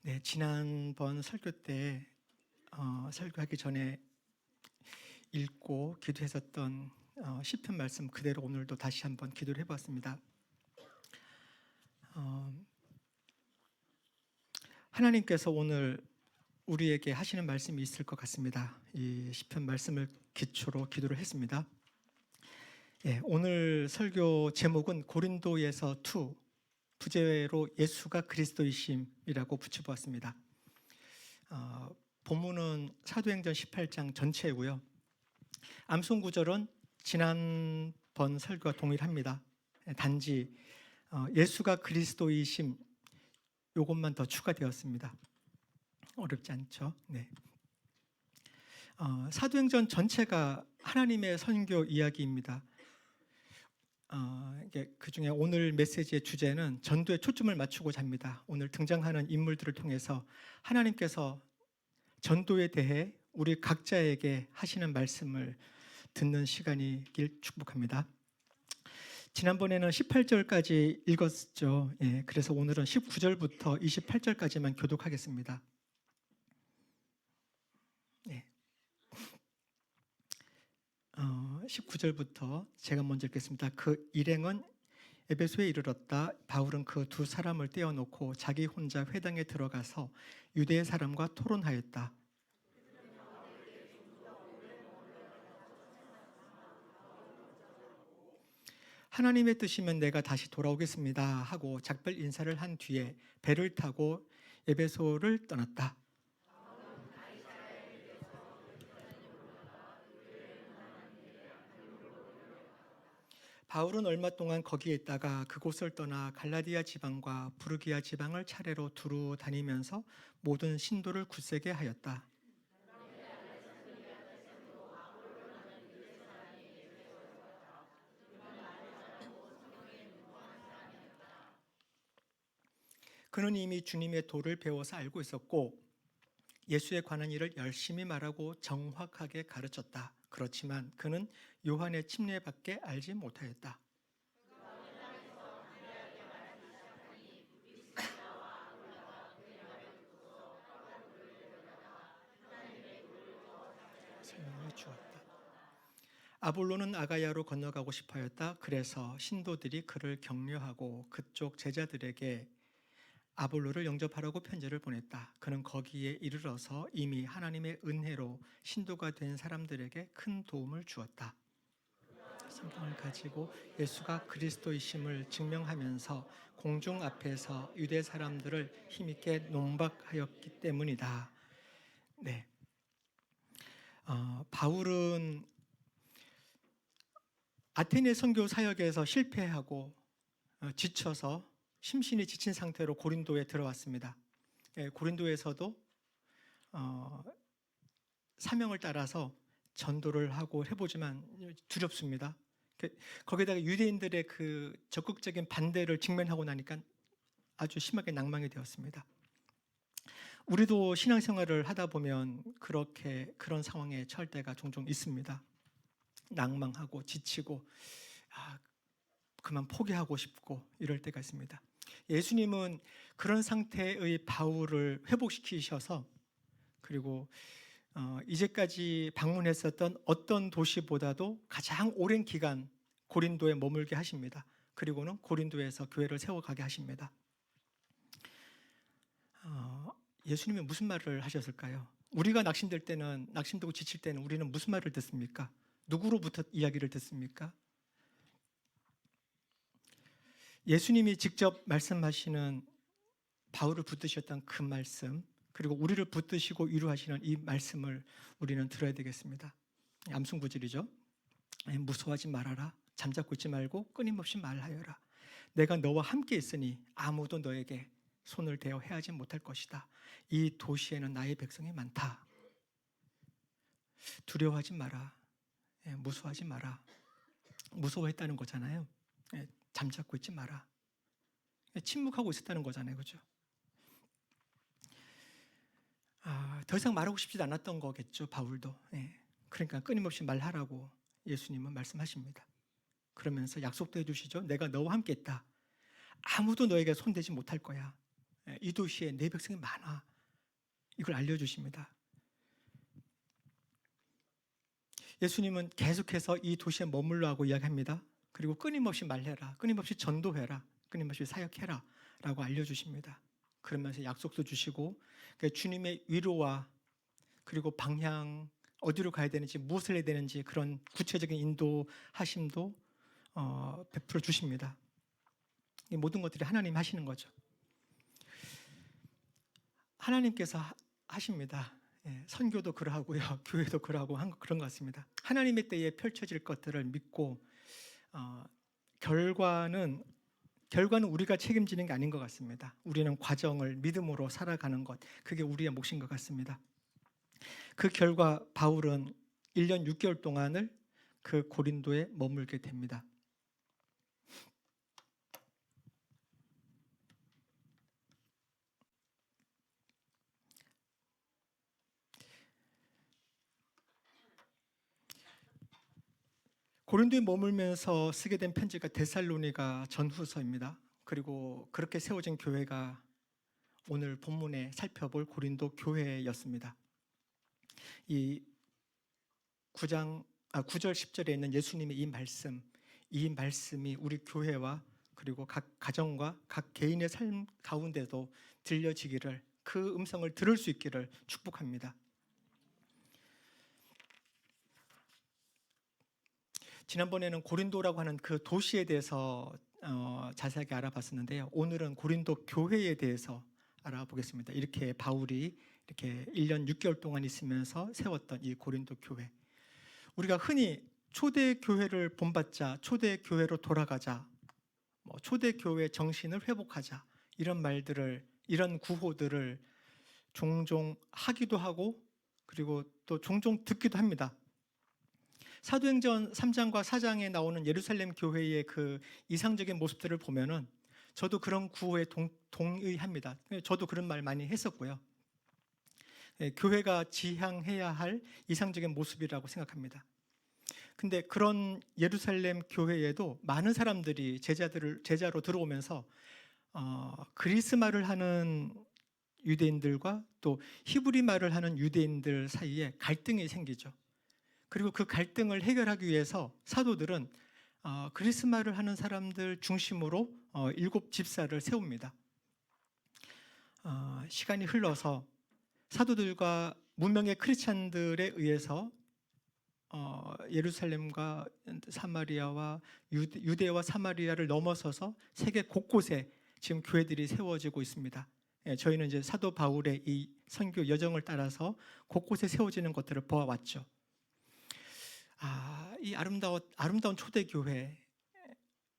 네, 지난번 설교 때 설교하기 전에 읽고 기도했었던 시편 말씀 그대로 오늘도 다시 한번 기도를 해보았습니다. 하나님께서 오늘 우리에게 하시는 말씀이 있을 것 같습니다. 이 시편 말씀을 기초로 기도를 했습니다. 오늘 설교 제목은 고린도에서 2 부제로 예수가 그리스도이심이라고 붙여보았습니다. 본문은 사도행전 18장 전체고요. 암송 구절은 지난번 설교와 동일합니다. 단지 예수가 그리스도이심 이것만 더 추가되었습니다. 어렵지 않죠? 네. 사도행전 전체가 하나님의 선교 이야기입니다. 그 중에 오늘 메시지의 주제는 전도에 초점을 맞추고자 합니다. 오늘 등장하는 인물들을 통해서 하나님께서 전도에 대해 우리 각자에게 하시는 말씀을 듣는 시간이길 축복합니다. 지난번에는 18절까지 읽었죠. 그래서 오늘은 19절부터 28절까지만 교독하겠습니다. 19절부터 제가 먼저 읽겠습니다. 그 일행은 에베소에 이르렀다. 바울은 그 두 사람을 떼어놓고 자기 혼자 회당에 들어가서 유대 사람과 토론하였다. 하나님의 뜻이면 내가 다시 돌아오겠습니다 하고 작별 인사를 한 뒤에 배를 타고 에베소를 떠났다. 바울은 얼마 동안 거기에 있다가 그곳을 떠나 갈라디아 지방과 부르기아 지방을 차례로 두루 다니면서 모든 신도를 굳세게 하였다. 그는 이미 주님의 도를 배워서 알고 있었고 예수에 관한 일을 열심히 말하고 정확하게 가르쳤다. 그렇지만 그는 요한의 침례밖에 알지 못하였다. 설명해 주었다. 아볼로는 아가야로 건너가고 싶어 하였다. 그래서 신도들이 그를 격려하고 그쪽 제자들에게 아볼로를 영접하라고 편지를 보냈다. 그는 거기에 이르러서 이미 하나님의 은혜로 신도가 된 사람들에게 큰 도움을 주었다. 성경을 가지고 예수가 그리스도이심을 증명하면서 공중 앞에서 유대 사람들을 힘있게 농박하였기 때문이다. 네. 바울은 아테네 선교 사역에서 실패하고 지쳐서 심신이 지친 상태로 고린도에 들어왔습니다. 고린도에서도 사명을 따라서 전도를 하고 해보지만 두렵습니다. 거기다가 유대인들의 그 적극적인 반대를 직면하고 나니까 아주 심하게 낭망이 되었습니다. 우리도 신앙생활을 하다 보면 그런 상황에 처할 때가 종종 있습니다. 낭망하고 지치고 그만 포기하고 싶고 이럴 때가 있습니다. 예수님은 그런 상태의 바울을 회복시키셔서 그리고 이제까지 방문했었던 어떤 도시보다도 가장 오랜 기간 고린도에 머물게 하십니다. 그리고는 고린도에서 교회를 세워가게 하십니다. 예수님이 무슨 말을 하셨을까요? 우리가 낙심될 때는, 낙심되고 지칠 때는 우리는 무슨 말을 듣습니까? 누구로부터 이야기를 듣습니까? 예수님이 직접 말씀하시는 바울을 붙드셨던 그 말씀, 그리고 우리를 붙드시고 위로하시는 이 말씀을 우리는 들어야 되겠습니다. 암송 구절이죠. 무서워하지 말아라. 잠자코 있지 말고 끊임없이 말하여라. 내가 너와 함께 있으니 아무도 너에게 손을 대어 해하지 못할 것이다. 이 도시에는 나의 백성이 많다. 두려워하지 마라. 무서워하지 마라. 무서워했다는 거잖아요. 잠자코 있지 마라. 침묵하고 있었다는 거잖아요. 그죠? 더 이상 말하고 싶지 않았던 거겠죠. 바울도. 그러니까 끊임없이 말하라고 예수님은 말씀하십니다. 그러면서 약속도 해주시죠. 내가 너와 함께 있다. 아무도 너에게 손대지 못할 거야. 이 도시에 내 백성이 많아. 이걸 알려주십니다. 예수님은 계속해서 이 도시에 머물러 하고 이야기합니다. 그리고 끊임없이 말해라, 끊임없이 전도해라, 끊임없이 사역해라 라고 알려주십니다. 그러면서 약속도 주시고 주님의 위로와 그리고 방향, 어디로 가야 되는지, 무엇을 해야 되는지 그런 구체적인 인도하심도 베풀어 주십니다. 이 모든 것들이 하나님 하시는 거죠. 하나님께서 하십니다. 선교도 그러하고요, 교회도 그러하고 그런 것 같습니다. 하나님의 때에 펼쳐질 것들을 믿고 결과는 우리가 책임지는 게 아닌 것 같습니다. 우리는 과정을 믿음으로 살아가는 것, 그게 우리의 몫인 것 같습니다. 그 결과 바울은 1년 6개월 동안을 그 고린도에 머물게 됩니다. 고린도에 머물면서 쓰게 된 편지가 데살로니가 전후서입니다. 그리고 그렇게 세워진 교회가 오늘 본문에 살펴볼 고린도 교회였습니다. 이 9절 10절에 있는 예수님의 이 말씀이 우리 교회와 그리고 각 가정과 각 개인의 삶 가운데도 들려지기를, 그 음성을 들을 수 있기를 축복합니다. 지난번에는 고린도라고 하는 그 도시에 대해서 자세하게 알아봤었는데요. 오늘은 고린도 교회에 대해서 알아보겠습니다. 이렇게 바울이 이렇게 1년 6개월 동안 있으면서 세웠던 이 고린도 교회. 우리가 흔히 초대교회를 본받자, 초대교회로 돌아가자, 초대교회 정신을 회복하자, 이런 말들을, 이런 구호들을 종종 하기도 하고 그리고 또 종종 듣기도 합니다. 사도행전 3장과 4장에 나오는 예루살렘 교회의 그 이상적인 모습들을 보면은 저도 그런 구호에 동의합니다. 저도 그런 말 많이 했었고요. 교회가 지향해야 할 이상적인 모습이라고 생각합니다. 근데 그런 예루살렘 교회에도 많은 사람들이 제자로 들어오면서 그리스 말을 하는 유대인들과 또 히브리 말을 하는 유대인들 사이에 갈등이 생기죠. 그리고 그 갈등을 해결하기 위해서 사도들은 그리스 말을 하는 사람들 중심으로 7 집사를 세웁니다. 시간이 흘러서 사도들과 무명의 크리스찬들에 의해서 예루살렘과 사마리아와 유대와 사마리아를 넘어서서 세계 곳곳에 지금 교회들이 세워지고 있습니다. 저희는 이제 사도 바울의 이 선교 여정을 따라서 곳곳에 세워지는 것들을 보아왔죠. 이 아름다운 초대교회,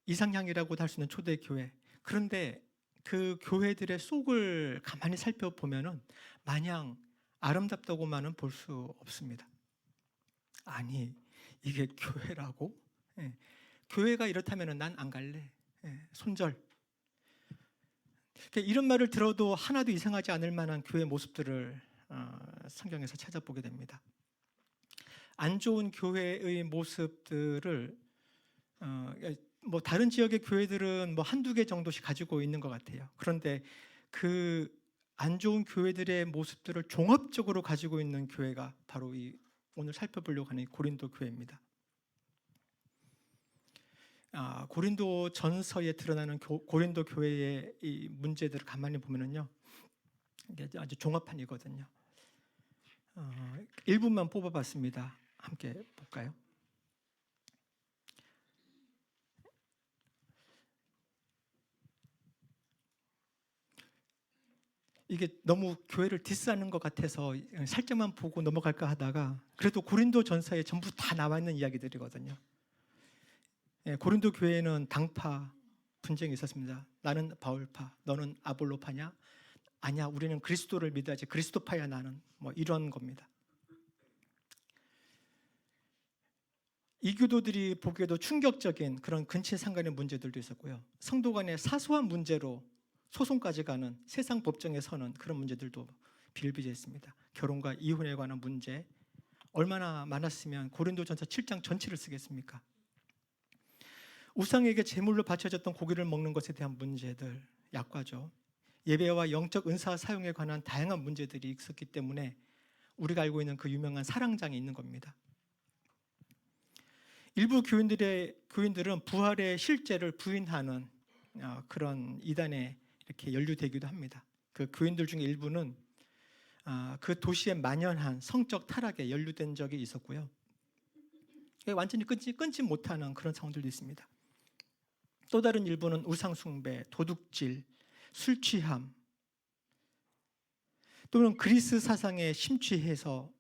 이상향이라고도 할 수 있는 초대교회. 그런데 그 교회들의 속을 가만히 살펴보면은 마냥 아름답다고만은 볼 수 없습니다. 아니, 이게 교회라고? 교회가 이렇다면은 난 안 갈래. 손절. 이런 말을 들어도 하나도 이상하지 않을 만한 교회 모습들을 성경에서 찾아보게 됩니다. 안 좋은 교회의 모습들을 다른 지역의 교회들은 한두 개 정도씩 가지고 있는 것 같아요. 그런데 그 안 좋은 교회들의 모습들을 종합적으로 가지고 있는 교회가 바로 이 오늘 살펴보려고 하는 고린도 교회입니다. 고린도 전서에 드러나는 고린도 교회의 이 문제들을 가만히 보면은요, 이게 아주 종합판이거든요. 일부만 뽑아봤습니다. 함께 볼까요? 이게 너무 교회를 디스하는 것 같아서 살짝만 보고 넘어갈까 하다가 그래도 고린도 전서에 전부 다 나와 있는 이야기들이거든요. 고린도 교회에는 당파 분쟁이 있었습니다. 나는 바울파, 너는 아볼로파냐? 아니야, 우리는 그리스도를 믿어야지. 그리스도파야 나는. 이런 겁니다. 이교도들이 보기에도 충격적인 그런 근친상간의 문제들도 있었고요. 성도 간의 사소한 문제로 소송까지 가는 세상 법정에 서는 그런 문제들도 비일비재했습니다. 결혼과 이혼에 관한 문제, 얼마나 많았으면 고린도전서 7장 전체를 쓰겠습니까? 우상에게 제물로 바쳐졌던 고기를 먹는 것에 대한 문제들, 약과죠. 예배와 영적 은사 사용에 관한 다양한 문제들이 있었기 때문에 우리가 알고 있는 그 유명한 사랑장이 있는 겁니다. 일부 교인들은 부활의 실제를 부인하는 그런 이단에 이렇게 연루되기도 합니다. 그 교인들 중에 일부는 그 도시에 만연한 성적 타락에 연루된 적이 있었고요. 완전히 끊지 못하는 그런 상황들도 있습니다. 또 다른 일부는 우상숭배, 도둑질, 술취함, 또는 그리스 사상에 심취해서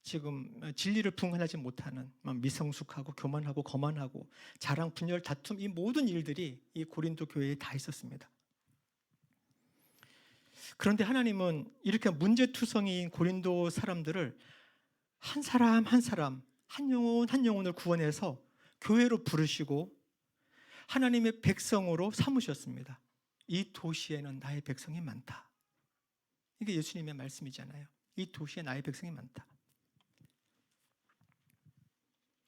지금 진리를 분간하지 못하는 미성숙하고 교만하고 거만하고 자랑, 분열, 다툼, 이 모든 일들이 이 고린도 교회에 다 있었습니다. 그런데 하나님은 이렇게 문제투성이인 고린도 사람들을 한 사람 한 사람, 한 영혼 한 영혼을 구원해서 교회로 부르시고 하나님의 백성으로 삼으셨습니다. 이 도시에는 나의 백성이 많다. 이게 예수님의 말씀이잖아요. 이 도시에 나의 백성이 많다.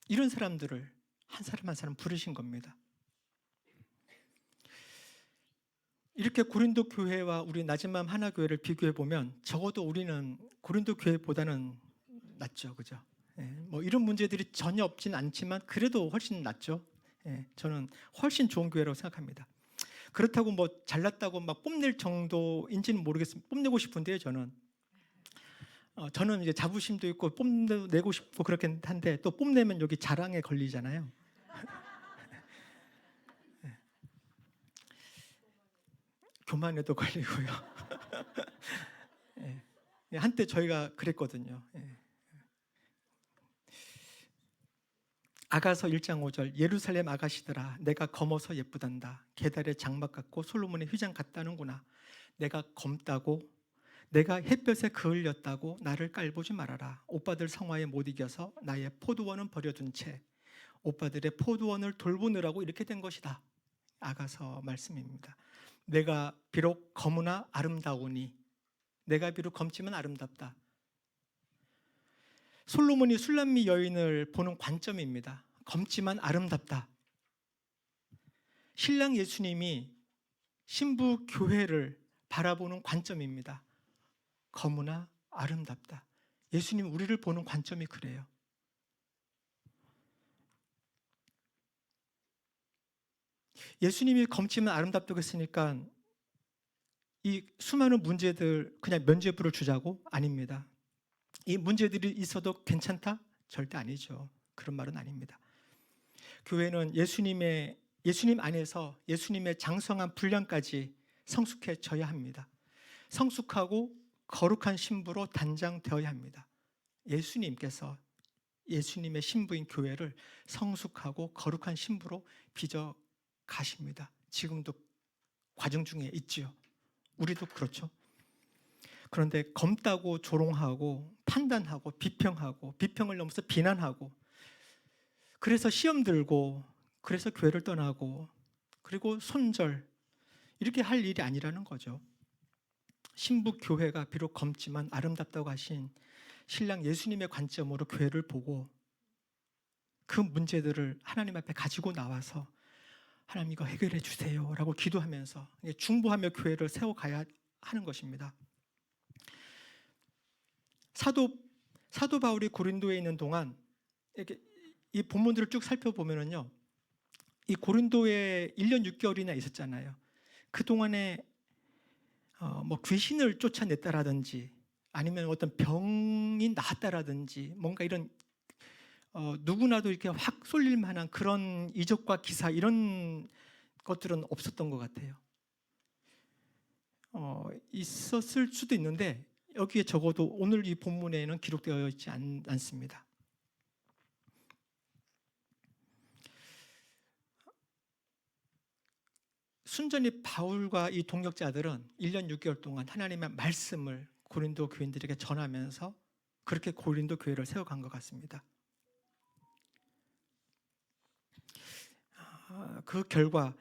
이런 사람들을 한 사람 한 사람 부르신 겁니다. 이렇게 고린도 교회와 우리 나진맘 하나교회를 비교해 보면 적어도 우리는 고린도 교회보다는 낫죠, 그죠? 뭐 이런 문제들이 전혀 없진 않지만 그래도 훨씬 낫죠. 저는 훨씬 좋은 교회라고 생각합니다. 그렇다고 뭐 잘났다고 막 뽐낼 정도인지는 모르겠습니다. 뽐내고 싶은데요, 저는 이제 자부심도 있고 뽐내고 싶고 그렇긴 한데 또 뽐내면 여기 자랑에 걸리잖아요. 교만에도 걸리고요. 한때 저희가 그랬거든요. 아가서 1장 5절 예루살렘 아가씨들아 내가 검어서 예쁘단다. 계달의 장막 같고 솔로몬의 휘장 같다는구나. 내가 검다고 내가 햇볕에 그을렸다고 나를 깔보지 말아라. 오빠들 성화에 못 이겨서 나의 포도원은 버려둔 채 오빠들의 포도원을 돌보느라고 이렇게 된 것이다. 아가서 말씀입니다. 내가 비록 검으나 아름다우니 내가 비록 검지만 아름답다. 솔로몬이 술람미 여인을 보는 관점입니다. 검지만 아름답다. 신랑 예수님이 신부 교회를 바라보는 관점입니다. 검으나 아름답다. 예수님 우리를 보는 관점이 그래요. 예수님이 검지만 아름답다고 했으니까 이 수많은 문제들 그냥 면죄부를 주자고? 아닙니다. 이 문제들이 있어도 괜찮다? 절대 아니죠. 그런 말은 아닙니다. 교회는 예수님 안에서 예수님의 장성한 분량까지 성숙해져야 합니다. 성숙하고 거룩한 신부로 단장되어야 합니다. 예수님께서 예수님의 신부인 교회를 성숙하고 거룩한 신부로 빚어 가십니다. 지금도 과정 중에 있지요. 우리도 그렇죠. 그런데 검다고 조롱하고 판단하고 비평하고 비평을 넘어서 비난하고 그래서 시험 들고 그래서 교회를 떠나고 그리고 손절 이렇게 할 일이 아니라는 거죠. 신부 교회가 비록 검지만 아름답다고 하신 신랑 예수님의 관점으로 교회를 보고 그 문제들을 하나님 앞에 가지고 나와서 하나님 이거 해결해 주세요 라고 기도하면서 중보하며 교회를 세워가야 하는 것입니다. 사도 바울이 고린도에 있는 동안 이렇게 이 본문들을 쭉 살펴보면은요, 이 고린도에 1년 6개월이나 있었잖아요. 그 동안에 뭐 귀신을 쫓아냈다라든지 아니면 어떤 병이 나았다라든지 뭔가 이런 누구나도 이렇게 확 쏠릴 만한 그런 이적과 기사 이런 것들은 없었던 것 같아요. 있었을 수도 있는데 여기에 적어도 오늘 이 본문에는 기록되어 있지 않습니다. 순전히 바울과 이 동역자들은 1년 6개월 동안 하나님의 말씀을 고린도 교인들에게 전하면서 그렇게 고린도 교회를 세워간 것 같습니다. 그 결과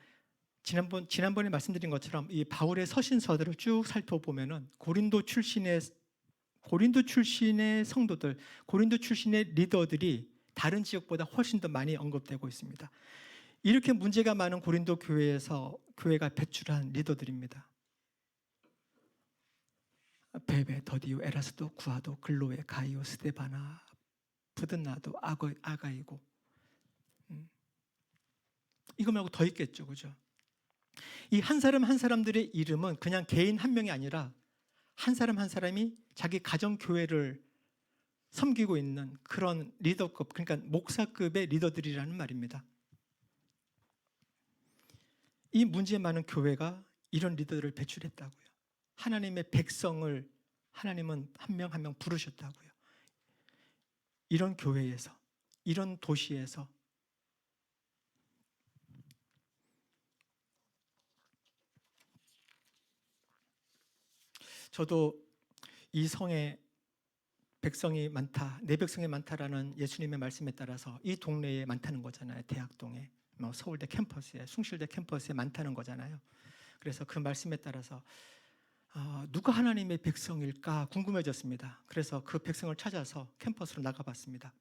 지난번에 말씀드린 것처럼 이 바울의 서신서들을 쭉 살펴보면은 고린도 출신의 성도들, 고린도 출신의 리더들이 다른 지역보다 훨씬 더 많이 언급되고 있습니다. 이렇게 문제가 많은 고린도 교회에서 교회가 배출한 리더들입니다. 베베, 더디오, 에라스도, 구아도, 글로에, 가이오, 스데바나, 부드나도, 아가이고. 이거 말고 더 있겠죠, 그죠? 이 한 사람 한 사람들의 이름은 그냥 개인 한 명이 아니라 한 사람 한 사람이 자기 가정 교회를 섬기고 있는 그런 리더급, 그러니까 목사급의 리더들이라는 말입니다. 이 문제 많은 교회가 이런 리더들을 배출했다고요. 하나님의 백성을 하나님은 한 명 한 명 부르셨다고요. 이런 교회에서, 이런 도시에서 저도 이 성에 백성이 많다, 내 백성이 많다라는 예수님의 말씀에 따라서 이 동네에 많다는 거잖아요. 대학동에, 서울대 캠퍼스에, 숭실대 캠퍼스에 많다는 거잖아요. 그래서 그 말씀에 따라서 누가 하나님의 백성일까 궁금해졌습니다. 그래서 그 백성을 찾아서 캠퍼스로 나가봤습니다.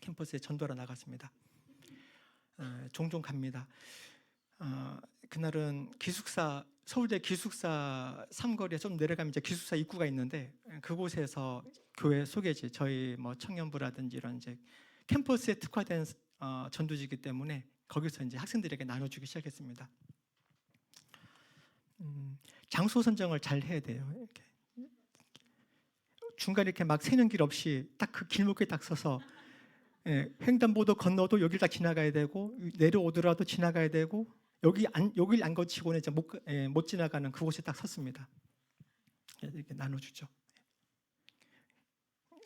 캠퍼스에 전도하러 나갔습니다. 종종 갑니다. 그날은 기숙사, 서울대 기숙사 삼거리에 좀 내려가면 이제 기숙사 입구가 있는데 그곳에서 교회 소개지, 저희 뭐 청년부라든지 이런 이제 캠퍼스에 특화된 전도지이기 때문에 거기서 이제 학생들에게 나눠주기 시작했습니다. 장소 선정을 잘 해야 돼요. 이렇게. 중간에 이렇게 막 새는 길 없이 딱 그 길목에 딱 서서 횡단보도 건너도 여길 딱 지나가야 되고 내려오더라도 지나가야 되고 여길 안 거치고는 이제 못 지나가는 그곳에 딱 섰습니다. 이렇게 나눠주죠.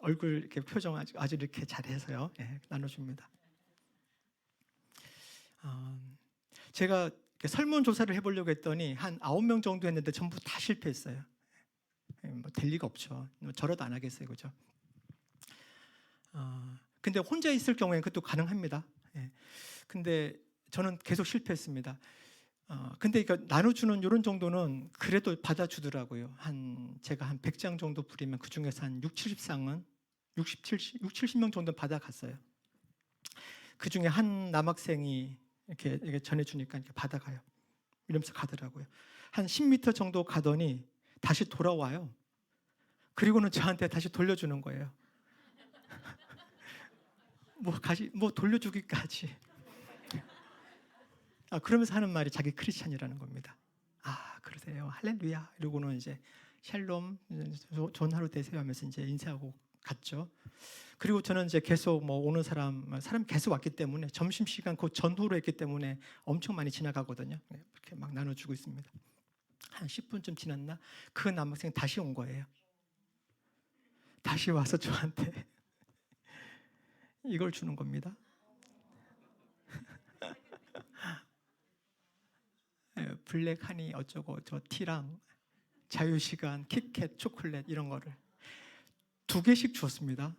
얼굴 이렇게 표정 아주 이렇게 잘해서요. 나눠줍니다. 제가 설문조사를 해보려고 했더니 한 9명 정도 했는데 전부 다 실패했어요. 뭐 될 리가 없죠. 저러도 안 하겠어요, 그죠? 근데 혼자 있을 경우에는 그것도 가능합니다. 근데 저는 계속 실패했습니다. 근데 이거 나눠주는 이런 정도는 그래도 받아주더라고요. 제가 한 100장 정도 부리면 그 중에서 한 70명 정도 받아갔어요. 그 중에 한 남학생이 이렇게 전해주니까 이렇게 받아가요. 이러면서 가더라고요. 한 10m 정도 가더니 다시 돌아와요. 그리고는 저한테 다시 돌려주는 거예요. 뭐 돌려주기까지. 그러면서 하는 말이 자기 크리스찬이라는 겁니다. 그러세요. 할렐루야. 이러고는 이제 샬롬, 좋은 하루 되세요 하면서 이제 인사하고 갔죠. 그리고 저는 이제 계속 오는 사람 계속 왔기 때문에 점심시간 그 전후로 했기 때문에 엄청 많이 지나가거든요. 이렇게 막 나눠주고 있습니다. 한 10분쯤 지났나? 그 남학생 다시 온 거예요. 다시 와서 저한테 이걸 주는 겁니다. 블랙 하니 어쩌고 저 티랑 자유시간, kitkat, 초콜릿 이런 거를 2개씩 주었습니다.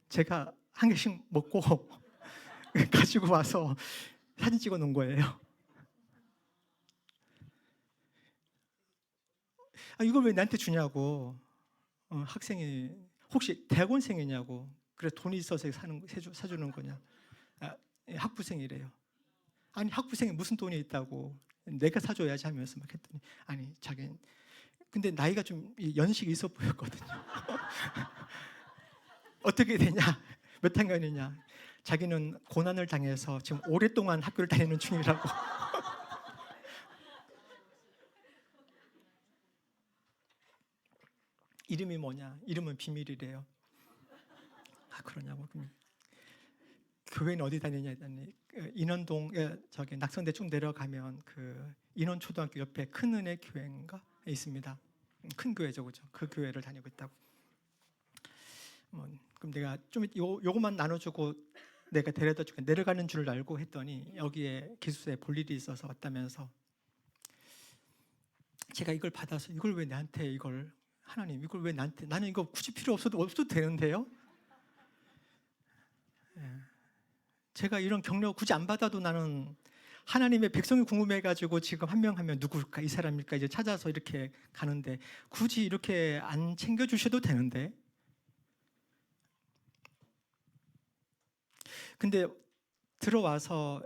제가 1개씩 먹고 가지고 와서 사진 찍어 놓은 거예요. 이걸 왜 나한테 주냐고. 학생이 혹시 대학원생이냐고. 그래 돈이 있어서 사주는 거냐. 학부생이래요. 아니 학부생이 무슨 돈이 있다고. 내가 사줘야지 하면서 막 했더니 아니 자기는 근데 나이가 좀 연식이 있어 보였거든요. 어떻게 되냐? 몇 학년이냐? 자기는 고난을 당해서 지금 오랫동안 학교를 다니는 중이라고. 이름이 뭐냐? 이름은 비밀이래요. 그러냐고. 교회는 어디 다니냐 했더니 인원동 저기 낙선대 쭉 내려가면 그 인원초등학교 옆에 큰은혜 교회인가 있습니다. 큰 교회죠, 그죠? 그 교회를 다니고 있다고. 그럼 내가 좀 요것만 나눠주고 내가 데려다 줄게. 내려가는 줄 알고 했더니 여기에 기숙사에 볼 일이 있어서 왔다면서 제가 이걸 받아서 이걸 왜 나한테 이걸 하나님 이걸 왜 나한테 나는 이거 굳이 필요 없어도 되는데요. 제가 이런 격려 굳이 안 받아도 나는 하나님의 백성이 궁금해가지고 지금 한 명 하면 누굴까 이 사람일까 이제 찾아서 이렇게 가는데 굳이 이렇게 안 챙겨주셔도 되는데. 근데 들어와서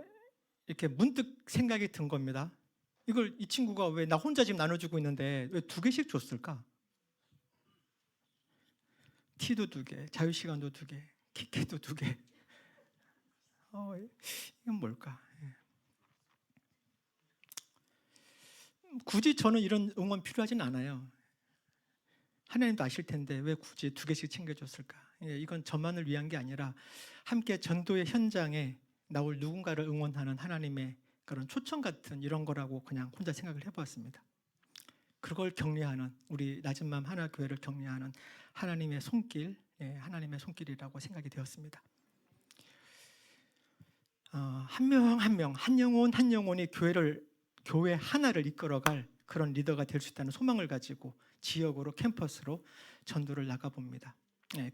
이렇게 문득 생각이 든 겁니다. 이걸 이 친구가 왜 나 혼자 지금 나눠주고 있는데 왜 2개씩 줬을까? 티도 2개, 자유시간도 2개, 키케도 2개. 이건 뭘까? 굳이 저는 이런 응원 필요하진 않아요. 하나님도 아실 텐데 왜 굳이 2개씩 챙겨줬을까? 이건 저만을 위한 게 아니라 함께 전도의 현장에 나올 누군가를 응원하는 하나님의 그런 초청 같은 이런 거라고 그냥 혼자 생각을 해보았습니다. 그걸 격려하는, 우리 낮은 마음 하나 교회를 격려하는 하나님의 손길, 하나님의 손길이라고 생각이 되었습니다. 한 명 한 명, 한 영혼이 교회 하나를 이끌어갈 그런 리더가 될 수 있다는 소망을 가지고 지역으로, 캠퍼스로 전도를 나가봅니다.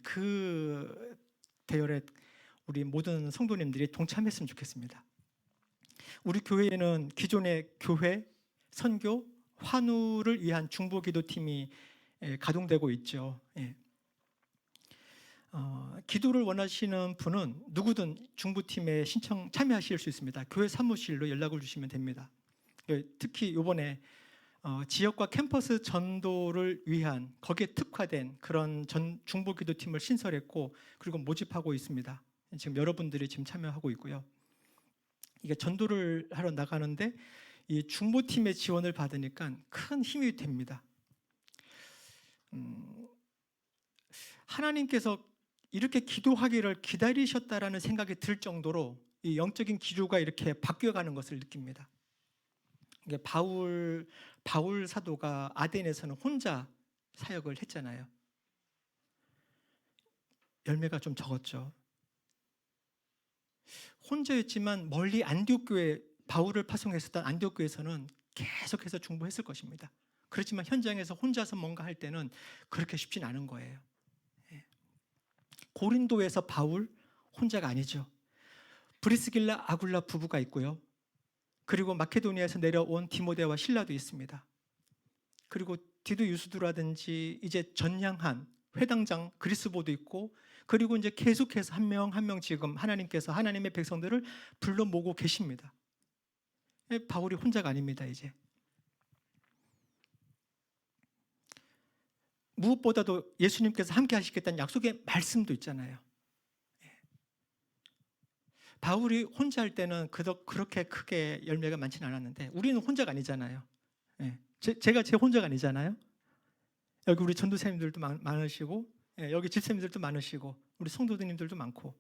그 대열에 우리 모든 성도님들이 동참했으면 좋겠습니다. 우리 교회에는 기존의 교회, 선교, 환우를 위한 중보기도팀이 가동되고 있죠. 기도를 원하시는 분은 누구든 중보팀에 신청 참여하실 수 있습니다. 교회 사무실로 연락을 주시면 됩니다. 특히 이번에 지역과 캠퍼스 전도를 위한 거기에 특화된 그런 중보기도팀을 신설했고 그리고 모집하고 있습니다. 지금 여러분들이 지금 참여하고 있고요. 이게 전도를 하러 나가는데 이 중보팀의 지원을 받으니까 큰 힘이 됩니다. 하나님께서 이렇게 기도하기를 기다리셨다라는 생각이 들 정도로 이 영적인 기류가 이렇게 바뀌어가는 것을 느낍니다. 이게 바울 사도가 아덴에서는 혼자 사역을 했잖아요. 열매가 좀 적었죠. 혼자였지만 멀리 안디옥 교회, 바울을 파송했었던 안디옥 교회에서는 계속해서 중보했을 것입니다. 그렇지만 현장에서 혼자서 뭔가 할 때는 그렇게 쉽진 않은 거예요. 고린도에서 바울 혼자가 아니죠. 브리스길라, 아굴라 부부가 있고요. 그리고 마케도니아에서 내려온 디모데와 실라도 있습니다. 그리고 디도 유스두라든지 이제 전향한 회당장 그리스보도 있고, 그리고 이제 계속해서 한 명 한 명 지금 하나님께서 하나님의 백성들을 불러 모으고 계십니다. 바울이 혼자가 아닙니다. 이제 무엇보다도 예수님께서 함께 하시겠다는 약속의 말씀도 있잖아요. 바울이 혼자 할 때는 그렇게 크게 열매가 많지는 않았는데 우리는 혼자가 아니잖아요. 제가 제 혼자가 아니잖아요. 여기 우리 전도사님들도 많으시고, 여기 집사님들도 많으시고, 우리 성도님들도 많고,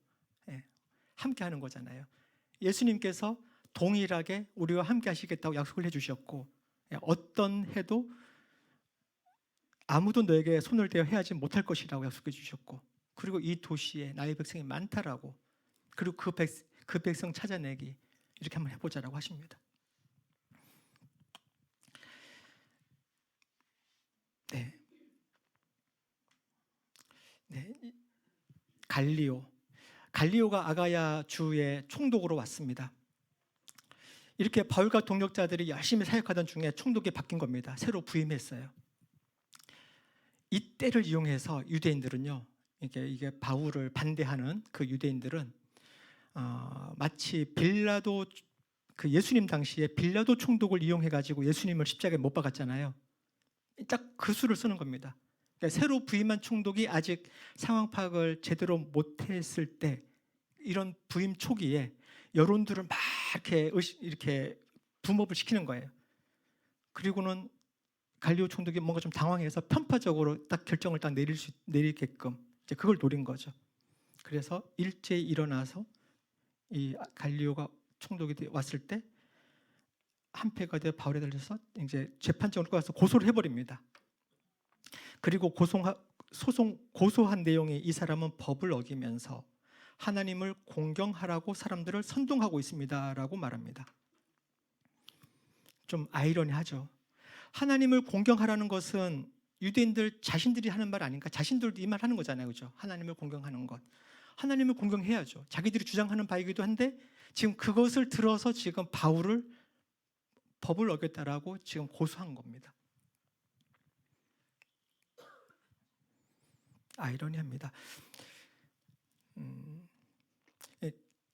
함께 하는 거잖아요. 예수님께서 동일하게 우리와 함께 하시겠다고 약속을 해주셨고, 어떤 해도 아무도 너에게 손을 대어 해하지 못할 것이라고 약속해 주셨고, 그리고 이 도시에 나의 백성이 많다라고, 그리고 그 백성 찾아내기, 이렇게 한번 해보자라고 하십니다. 갈리오가 아가야 주의 총독으로 왔습니다. 이렇게 바울과 동력자들이 열심히 사역하던 중에 총독이 바뀐 겁니다. 새로 부임했어요. 이때를 이용해서 유대인들은요, 이게 바울을 반대하는 그 유대인들은 마치 빌라도, 그 예수님 당시에 빌라도 총독을 이용해 가지고 예수님을 십자가에 못 박았잖아요. 딱 그 수를 쓰는 겁니다. 그러니까 새로 부임한 총독이 아직 상황 파악을 제대로 못했을 때, 이런 부임 초기에 여론들을 막 이렇게 붐업을 시키는 거예요. 그리고는 갈리오 총독이 뭔가 좀 당황해서 편파적으로 딱 결정을 딱 내리게끔 이제 그걸 노린 거죠. 그래서 일제히 일어나서 이 갈리오가 총독이 왔을 때 한패가 되어 바울에 달려서 이제 재판장으로 가서 고소를 해버립니다. 그리고 고소한 내용이 이 사람은 법을 어기면서 하나님을 공경하라고 사람들을 선동하고 있습니다라고 말합니다. 좀 아이러니하죠. 하나님을 공경하라는 것은 유대인들 자신들이 하는 말 아닌가? 자신들도 이 말 하는 거잖아요. 그죠? 하나님을 공경하는 것. 하나님을 공경해야죠. 자기들이 주장하는 바이기도 한데 지금 그것을 들어서 지금 바울을 법을 어겼다라고 지금 고소한 겁니다. 아이러니합니다.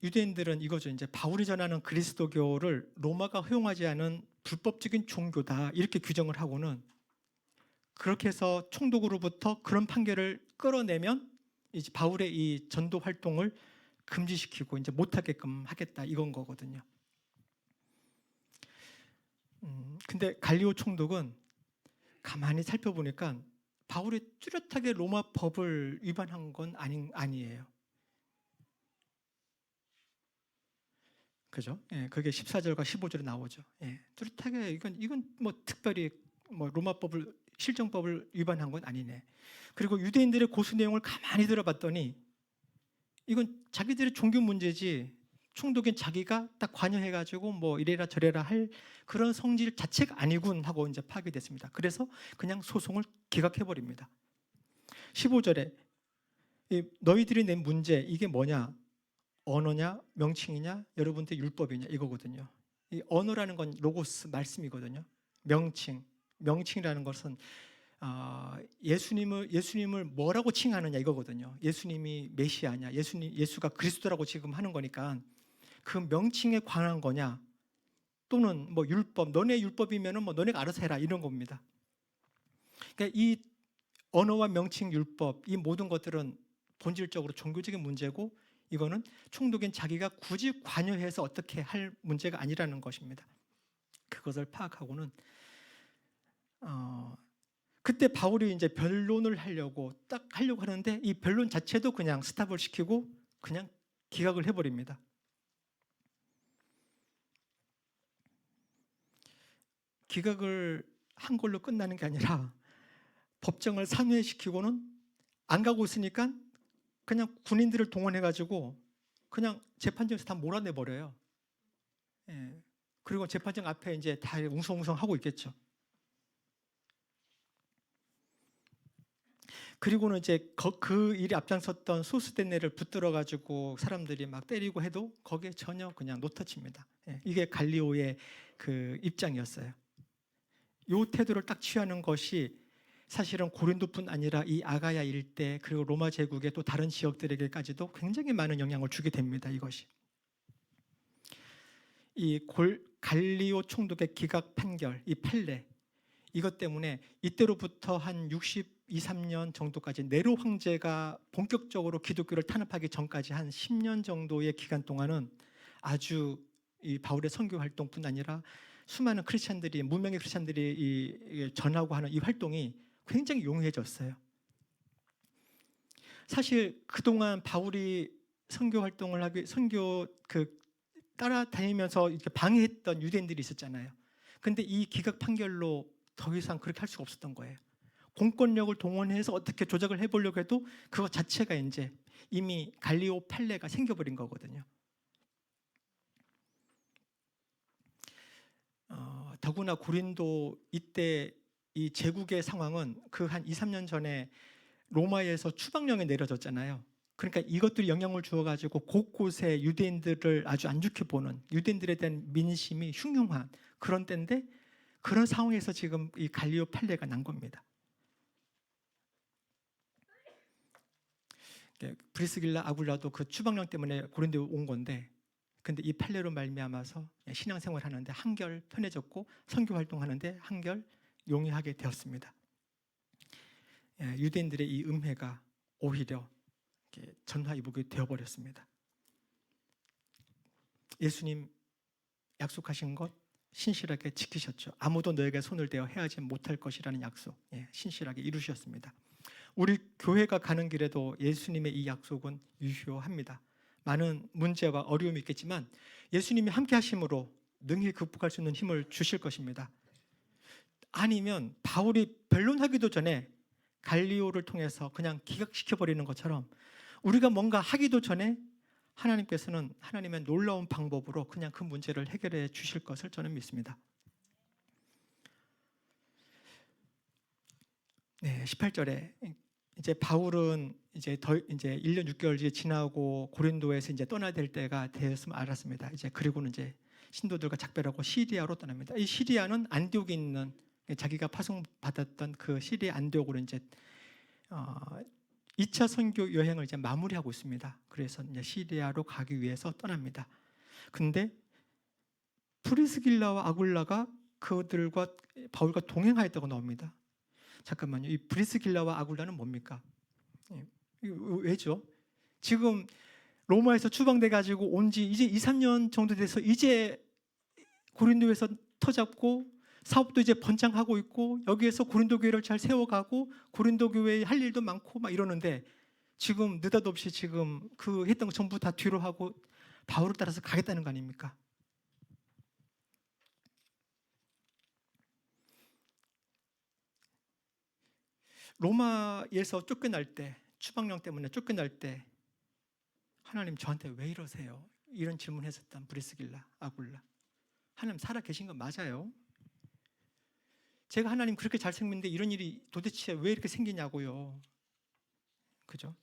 유대인들은 이거죠. 이제 바울이 전하는 그리스도교를 로마가 허용하지 않은 불법적인 종교다 이렇게 규정을 하고는 그렇게 해서 총독으로부터 그런 판결을 끌어내면 이제 바울의 이 전도 활동을 금지시키고 이제 못하게끔 하겠다 이건 거거든요. 근데 갈리오 총독은 가만히 살펴보니까 바울이 뚜렷하게 로마 법을 위반한 건 아니에요. 그죠? 예, 그게 14절과 15절에 나오죠. 예, 뚜렷하게 이건 뭐 특별히 뭐 로마법을 실정법을 위반한 건 아니네. 그리고 유대인들의 고수 내용을 가만히 들어봤더니 이건 자기들의 종교 문제지 총독인 자기가 딱 관여해가지고 뭐 이래라 저래라 할 그런 성질 자체가 아니군 하고 이제 파악됐습니다. 그래서 그냥 소송을 기각해버립니다. 15절에 너희들이 낸 문제 이게 뭐냐? 언어냐 명칭이냐 여러분들 율법이냐 이거거든요. 이 언어라는 건 로고스 말씀이거든요. 명칭이라는 것은 예수님을 뭐라고 칭하느냐 이거거든요. 예수님이 메시아냐 예수가 그리스도라고 지금 하는 거니까 그 명칭에 관한 거냐 또는 뭐 율법 너네 율법이면은 뭐 너네가 알아서 해라 이런 겁니다. 그러니까 이 언어와 명칭 율법 이 모든 것들은 본질적으로 종교적인 문제고 이거는 총독인 자기가 굳이 관여해서 어떻게 할 문제가 아니라는 것입니다. 그것을 파악하고는 그때 바울이 이제 변론을 하려고 하는데 이 변론 자체도 그냥 스탑을 시키고 그냥 기각을 해버립니다. 기각을 한 걸로 끝나는 게 아니라 법정을 산회시키고는 안 가고 있으니까 그냥 군인들을 동원해가지고 그냥 재판정에서 다 몰아내버려요. 예. 그리고 재판정 앞에 이제 다 웅성웅성 하고 있겠죠. 그리고는 이제 그 일에 앞장섰던 소스데네를 붙들어가지고 사람들이 막 때리고 해도 거기에 전혀 그냥 노터치입니다. 예. 이게 갈리오의 그 입장이었어요. 이 태도를 딱 취하는 것이 사실은 고린도뿐 아니라 이 아가야 일대 그리고 로마 제국의 또 다른 지역들에게까지도 굉장히 많은 영향을 주게 됩니다. 이것이 이 갈리오 총독의 기각 판결, 이 판례 이것 때문에 이때로부터 한 62, 3년 정도까지 네로 황제가 본격적으로 기독교를 탄압하기 전까지 한 10년 정도의 기간 동안은 아주 이 바울의 선교 활동뿐 아니라 수많은 크리스찬들이 무명의 크리스찬들이 전하고 하는 이 활동이 굉장히 용이해졌어요. 사실 그동안 바울이 선교 활동을 따라다니면서 이렇게 방해했던 유대인들이 있었잖아요. 근데 이 기각 판결로 더 이상 그렇게 할 수가 없었던 거예요. 공권력을 동원해서 어떻게 조작을 해보려고 해도 그것 자체가 이제 이미 갈리오 판례가 생겨버린 거거든요. 더구나 고린도 이때 이 제국의 상황은 그 한 2, 3년 전에 로마에서 추방령이 내려졌잖아요. 그러니까 이것들이 영향을 주어가지고 곳곳에 유대인들을 아주 안 좋게 보는 유대인들에 대한 민심이 흉흉한 그런 때인데 그런 상황에서 지금 이 갈리오 판례가 난 겁니다. 브리스길라 아굴라도 그 추방령 때문에 고린도에 온 건데 근데 이 판례로 말미암아서 신앙생활 하는데 한결 편해졌고 선교 활동하는데 한결 용이하게 되었습니다. 유대인들의 이 음해가 오히려 전화위복이 되어버렸습니다. 예수님 약속하신 것 신실하게 지키셨죠. 아무도 너에게 손을 대어 해하지 못할 것이라는 약속 신실하게 이루셨습니다. 우리 교회가 가는 길에도 예수님의 이 약속은 유효합니다. 많은 문제와 어려움이 있겠지만 예수님이 함께 하심으로 능히 극복할 수 있는 힘을 주실 것입니다. 아니면 바울이 변론하기도 전에 갈리오를 통해서 그냥 기각시켜버리는 것처럼 우리가 뭔가 하기도 전에 하나님께서는 하나님의 놀라운 방법으로 그냥 그 문제를 해결해 주실 것을 저는 믿습니다. 18절에 이제 바울은 이제 1년 6개월이 지나고 고린도에서 이제 떠나야 될 때가 되었음을 알았습니다. 이제 그리고는 신도들과 작별하고 시리아로 떠납니다. 이 시리아는 안디옥에 있는 자기가 파송받았던 그 시리아 안디옥으로 이제 2차 선교 여행을 이제 마무리하고 있습니다. 그래서 이제 시리아로 가기 위해서 떠납니다. 근데 프리스길라와 아굴라가 그들과 바울과 동행하였다고 나옵니다. 잠깐만요. 이 브리스길라와 아굴라는 뭡니까? 이거 왜죠? 지금 로마에서 추방돼 가지고 온 지 이제 2, 3년 정도 돼서 이제 고린도에서 터잡고 사업도 이제 번창하고 있고 여기에서 고린도 교회를 잘 세워가고 고린도 교회에 할 일도 많고 막 이러는데 지금 느닷없이 지금 그 했던 거 전부 다 뒤로 하고 바울을 따라서 가겠다는 거 아닙니까? 로마에서 쫓겨날 때, 추방령 때문에 쫓겨날 때 하나님 저한테 왜 이러세요? 이런 질문했었던 브리스길라, 아굴라. 하나님 살아 계신 건 맞아요. 제가 하나님 그렇게 잘생겼는데 이런 일이 도대체 왜 이렇게 생기냐고요. 그죠?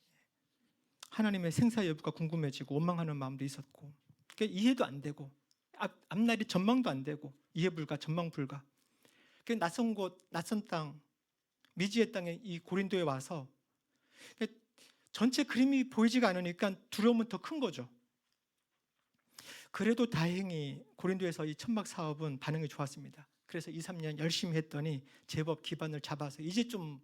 하나님의 생사 여부가 궁금해지고 원망하는 마음도 있었고 그러니까 이해도 안 되고 앞날이 전망도 안 되고 이해 불가, 전망 불가. 그러니까 낯선 곳, 낯선 땅, 미지의 땅에 이 고린도에 와서 그러니까 전체 그림이 보이지가 않으니까 두려움은 더 큰 거죠. 그래도 다행히 고린도에서 이 천막 사업은 반응이 좋았습니다. 그래서 2, 3년 열심히 했더니 제법 기반을 잡아서 이제 좀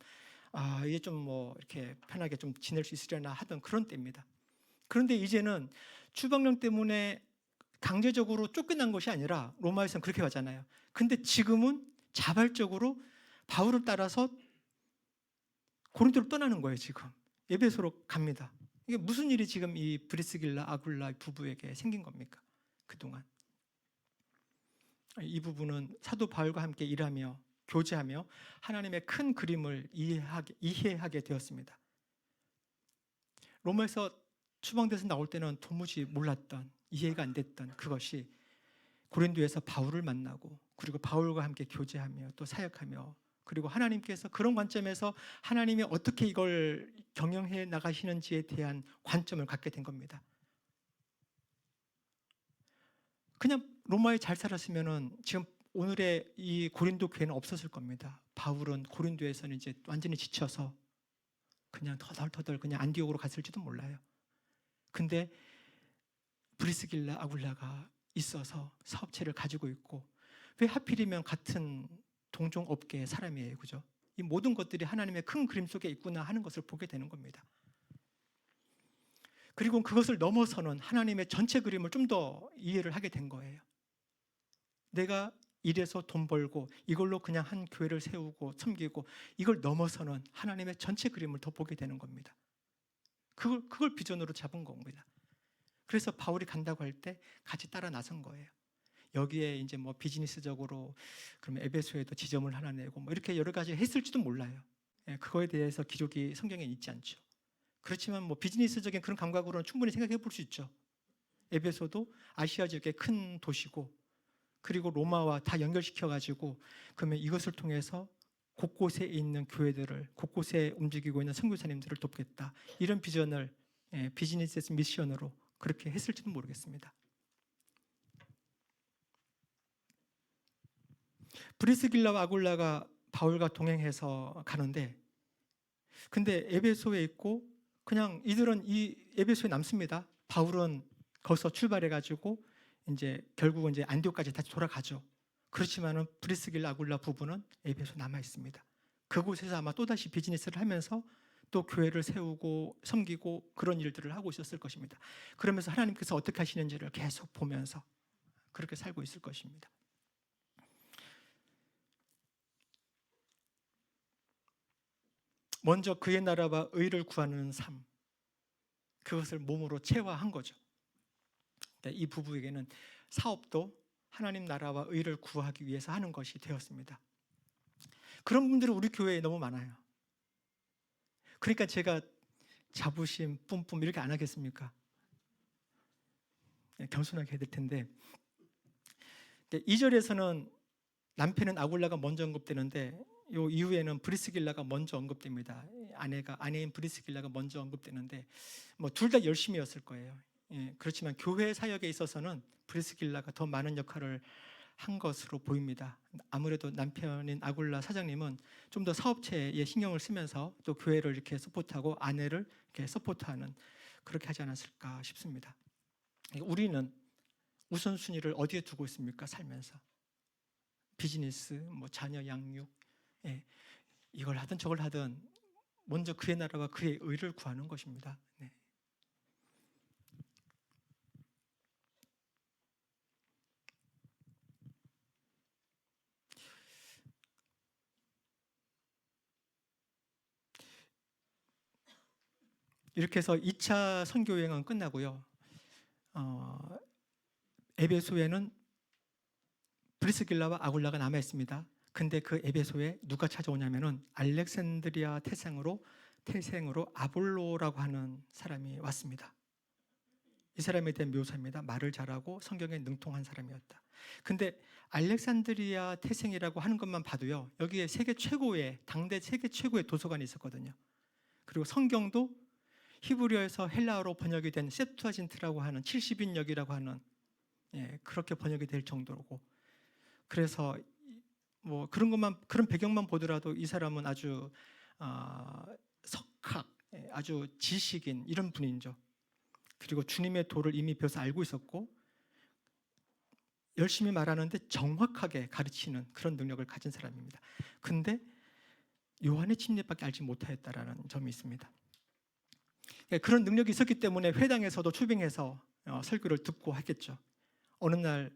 뭐 이렇게 편하게 좀 지낼 수 있으려나 하던 그런 때입니다. 그런데 이제는 추방령 때문에 강제적으로 쫓겨난 것이 아니라 로마에서는 그렇게 하잖아요. 근데 지금은 자발적으로 바울을 따라서 고린도로 떠나는 거예요. 지금 에베소로 갑니다. 이게 무슨 일이 지금 이 브리스길라 아굴라 부부에게 생긴 겁니까? 그동안 이 부분은 사도 바울과 함께 일하며 교제하며 하나님의 큰 그림을 이해하게 되었습니다. 로마에서 추방돼서 나올 때는 도무지 몰랐던, 이해가 안 됐던 그것이 고린도에서 바울을 만나고 그리고 바울과 함께 교제하며 또 사역하며 그리고 하나님께서 그런 관점에서 하나님이 어떻게 이걸 경영해 나가시는지에 대한 관점을 갖게 된 겁니다. 그냥 로마에 잘 살았으면은 지금 오늘의 이 고린도 교회는 없었을 겁니다. 바울은 고린도에서는 이제 완전히 지쳐서 그냥 터덜터덜 그냥 안디옥으로 갔을지도 몰라요. 근데 브리스길라 아굴라가 있어서 사업체를 가지고 있고 왜 하필이면 같은 동종 업계의 사람이에요. 그죠? 이 모든 것들이 하나님의 큰 그림 속에 있구나 하는 것을 보게 되는 겁니다. 그리고 그것을 넘어서는 하나님의 전체 그림을 좀 더 이해를 하게 된 거예요. 내가 일해서 돈 벌고 이걸로 그냥 한 교회를 세우고 섬기고 이걸 넘어서는 하나님의 전체 그림을 더 보게 되는 겁니다. 그걸 비전으로 잡은 겁니다. 그래서 바울이 간다고 할 때 같이 따라 나선 거예요. 여기에 이제 뭐 비즈니스적으로 그러면 에베소에도 지점을 하나 내고 뭐 이렇게 여러 가지 했을지도 몰라요. 그거에 대해서 기록이 성경에 있지 않죠. 그렇지만 뭐 비즈니스적인 그런 감각으로는 충분히 생각해 볼 수 있죠. 에베소도 아시아 지역의 큰 도시고 그리고 로마와 다 연결시켜 가지고 그러면 이것을 통해서 곳곳에 있는 교회들을 곳곳에 움직이고 있는 선교사님들을 돕겠다. 이런 비전을 비즈니스 미션으로 그렇게 했을지도 모르겠습니다. 브리스길라와 아굴라가 바울과 동행해서 가는데 근데 에베소에 있고 그냥 이들은 이 에베소에 남습니다. 바울은 거기서 출발해 가지고 이제 결국은 이제 안디옥까지 다시 돌아가죠. 그렇지만은 브리스길라 아굴라 부부는 에베소 남아 있습니다. 그곳에서 아마 또다시 비즈니스를 하면서 또 교회를 세우고 섬기고 그런 일들을 하고 있었을 것입니다. 그러면서 하나님께서 어떻게 하시는지를 계속 보면서 그렇게 살고 있을 것입니다. 먼저 그의 나라와 의를 구하는 삶, 그것을 몸으로 체화한 거죠. 이 부부에게는 사업도 하나님 나라와 의를 구하기 위해서 하는 것이 되었습니다. 그런 분들은 우리 교회에 너무 많아요. 그러니까 제가 자부심 뿜뿜 이렇게 안 하겠습니까? 겸손하게 해야 될 텐데 2절에서는 남편은 아굴라가 먼저 언급되는데 요 이후에는 브리스길라가 먼저 언급됩니다. 아내인 브리스길라가 먼저 언급되는데 뭐 둘 다 열심히였을 거예요. 그렇지만 교회 사역에 있어서는 브리스길라가 더 많은 역할을 한 것으로 보입니다. 아무래도 남편인 아굴라 사장님은 좀 더 사업체에 신경을 쓰면서 또 교회를 이렇게 서포트하고 아내를 이렇게 서포트하는 그렇게 하지 않았을까 싶습니다. 우리는 우선순위를 어디에 두고 있습니까? 살면서 비즈니스, 뭐 자녀 양육, 이걸 하든 저걸 하든 먼저 그의 나라와 그의 의를 구하는 것입니다. 네. 이렇게 해서 2차 선교 여행은 끝나고요. 에베소에는 브리스길라와 아굴라가 남아 있습니다. 근데 그 에베소에 누가 찾아오냐면은 알렉산드리아 태생으로 아볼로라고 하는 사람이 왔습니다. 이 사람에 대한 묘사입니다. 말을 잘하고 성경에 능통한 사람이었다. 근데 알렉산드리아 태생이라고 하는 것만 봐도요, 여기에 당대 세계 최고의 도서관이 있었거든요. 그리고 성경도 히브리어에서 헬라어로 번역이 된 셉투아진트라고 하는 70인역이라고 하는, 그렇게 번역이 될 정도고, 그래서 뭐 그런 배경만 보더라도 이 사람은 아주 석학, 아주 지식인 이런 분이죠. 그리고 주님의 도를 이미 배워서 알고 있었고 열심히 말하는데 정확하게 가르치는 그런 능력을 가진 사람입니다. 근데 요한의 침례밖에 알지 못하였다라는 점이 있습니다. 그런 능력이 있었기 때문에 회당에서도 초빙해서 설교를 듣고 했겠죠. 어느 날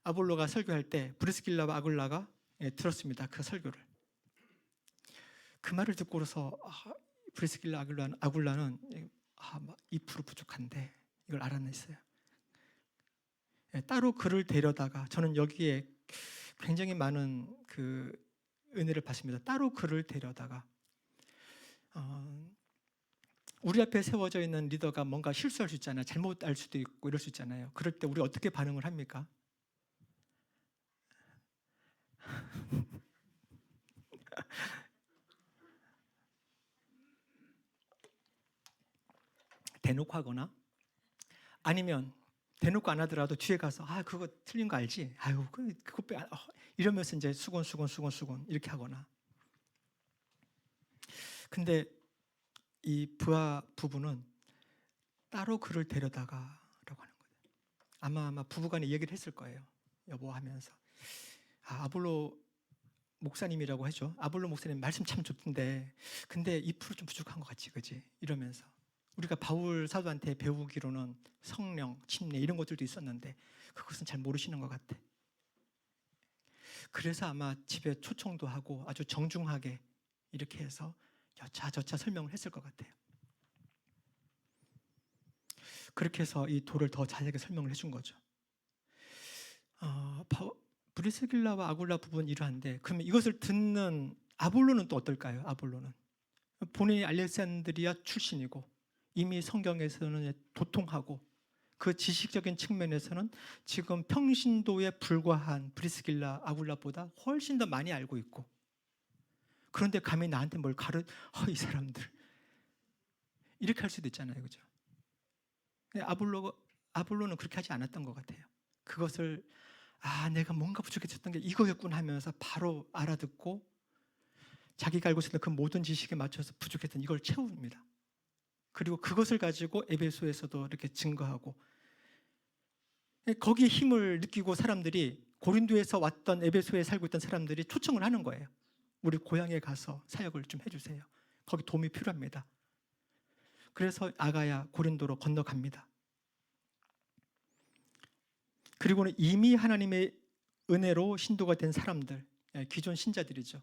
아볼로가 설교할 때 브리스길라와 아굴라가 들었습니다. 그 설교를. 그 말을 듣고서 브리스길라 아굴라는 2% 부족한데 이걸 알아냈어요. 따로 그를 데려다가, 저는 여기에 굉장히 많은 그 은혜를 받습니다. 따로 그를 데려다가 우리 앞에 세워져 있는 리더가 뭔가 실수할 수 있잖아요. 잘못할 수도 있고 이럴 수 있잖아요. 그럴 때 우리 어떻게 반응을 합니까? 대놓고 하거나, 아니면 대놓고 안 하더라도 뒤에 가서 그거 틀린 거 알지? 아유 그거 빼 이러면서 이제 수곤 이렇게 하거나. 근데 이 부부는 따로 그를 데려다가라고 하는 거예요. 아마 부부간에 얘기를 했을 거예요. 여보 하면서 아볼로 목사님이라고 하죠. 아볼로 목사님 말씀 참 좋던데 근데 2%좀 부족한 것 같지, 그지? 이러면서 우리가 바울 사도한테 배우기로는 성령, 침례 이런 것들도 있었는데 그것은 잘 모르시는 것 같아. 그래서 아마 집에 초청도 하고 아주 정중하게 이렇게 해서 여차저차 설명을 했을 것 같아요. 그렇게 해서 이 도를 더 자세하게 설명을 해준 거죠. 브리스길라와 아굴라 부부는 이러한데, 그러면 이것을 듣는 아볼로는 또 어떨까요? 아볼로는 본인이 알렉산드리아 출신이고 이미 성경에서는 도통하고 그 지식적인 측면에서는 지금 평신도에 불과한 브리스길라 아굴라보다 훨씬 더 많이 알고 있고, 그런데 감히 나한테 뭘 이 사람들 이렇게 할 수도 있잖아요, 그죠? 아볼로는 그렇게 하지 않았던 것 같아요. 그것을 내가 뭔가 부족했던 게 이거였구나 하면서 바로 알아듣고 자기가 알고 있었던 그 모든 지식에 맞춰서 부족했던 이걸 채웁니다. 그리고 그것을 가지고 에베소에서도 이렇게 증거하고, 거기에 힘을 느끼고 사람들이, 고린도에서 왔던 에베소에 살고 있던 사람들이 초청을 하는 거예요. 우리 고향에 가서 사역을 좀 해주세요. 거기 도움이 필요합니다. 그래서 아가야, 고린도로 건너갑니다. 그리고는 이미 하나님의 은혜로 신도가 된 사람들, 기존 신자들이죠.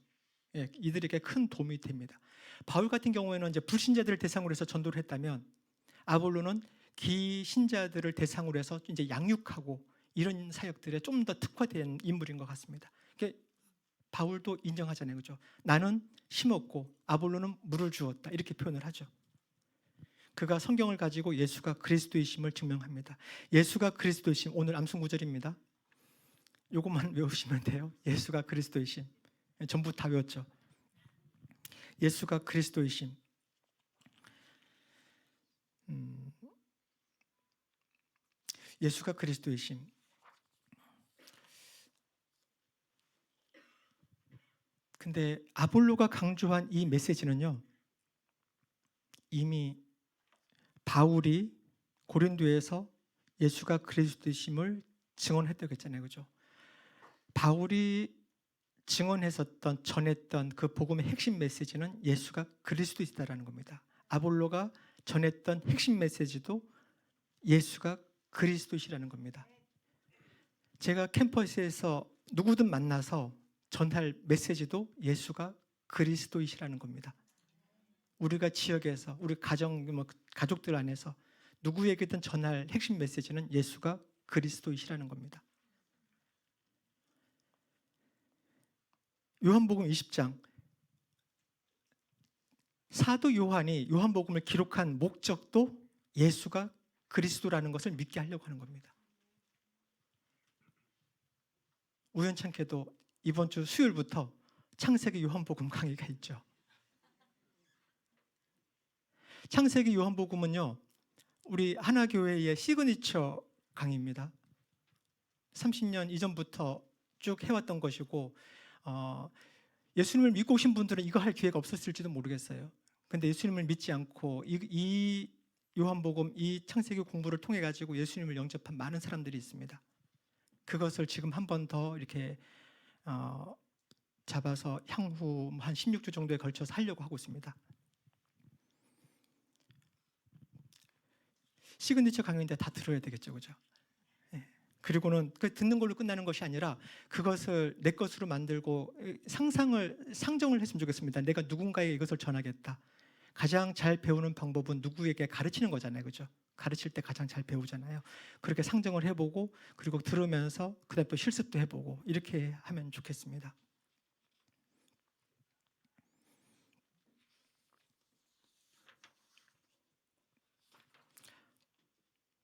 이들에게 큰 도움이 됩니다. 바울 같은 경우에는 이제 불신자들을 대상으로 해서 전도를 했다면, 아볼로는 기신자들을 대상으로 해서 이제 양육하고 이런 사역들에 좀 더 특화된 인물인 것 같습니다. 바울도 인정하잖아요, 그죠? 나는 심었고 아볼로는 물을 주었다, 이렇게 표현을 하죠. 그가 성경을 가지고 예수가 그리스도이심을 증명합니다. 예수가 그리스도이심, 오늘 암송 구절입니다. 요것만 외우시면 돼요. 예수가 그리스도이심. 전부 다 외웠죠. 예수가 그리스도이심. 예수가 그리스도이심. 근데 아볼로가 강조한 이 메시지는요, 이미 바울이 고린도에서 예수가 그리스도이심을 증언했다고 했잖아요, 그죠? 바울이 증언했었던 전했던 그 복음의 핵심 메시지는 예수가 그리스도이시다라는 겁니다. 아볼로가 전했던 핵심 메시지도 예수가 그리스도이시라는 겁니다. 제가 캠퍼스에서 누구든 만나서 전할 메시지도 예수가 그리스도이시라는 겁니다. 우리가 지역에서 우리 가족들 안에서 누구에게든 전할 핵심 메시지는 예수가 그리스도이시라는 겁니다. 요한복음 20장, 사도 요한이 요한복음을 기록한 목적도 예수가 그리스도라는 것을 믿게 하려고 하는 겁니다. 우연찮게도 이번 주 수요일부터 창세기 요한복음 강의가 있죠. 창세기 요한복음은요, 우리 하나교회의 시그니처 강의입니다. 30년 이전부터 쭉 해왔던 것이고, 예수님을 믿고 오신 분들은 이거 할 기회가 없었을지도 모르겠어요. 근데 예수님을 믿지 않고 이 요한복음, 이 창세기 공부를 통해 가지고 예수님을 영접한 많은 사람들이 있습니다. 그것을 지금 한 번 더 이렇게 잡아서 향후 한 16주 정도에 걸쳐서 하려고 하고 있습니다. 시그니처 강의인데 다 들어야 되겠죠, 그죠? 그리고는 그 듣는 걸로 끝나는 것이 아니라 그것을 내 것으로 만들고 상정을 했으면 좋겠습니다. 내가 누군가에게 이것을 전하겠다. 가장 잘 배우는 방법은 누구에게 가르치는 거잖아요, 그죠? 가르칠 때 가장 잘 배우잖아요. 그렇게 상정을 해보고 그리고 들으면서 그다음에 또 실습도 해보고 이렇게 하면 좋겠습니다.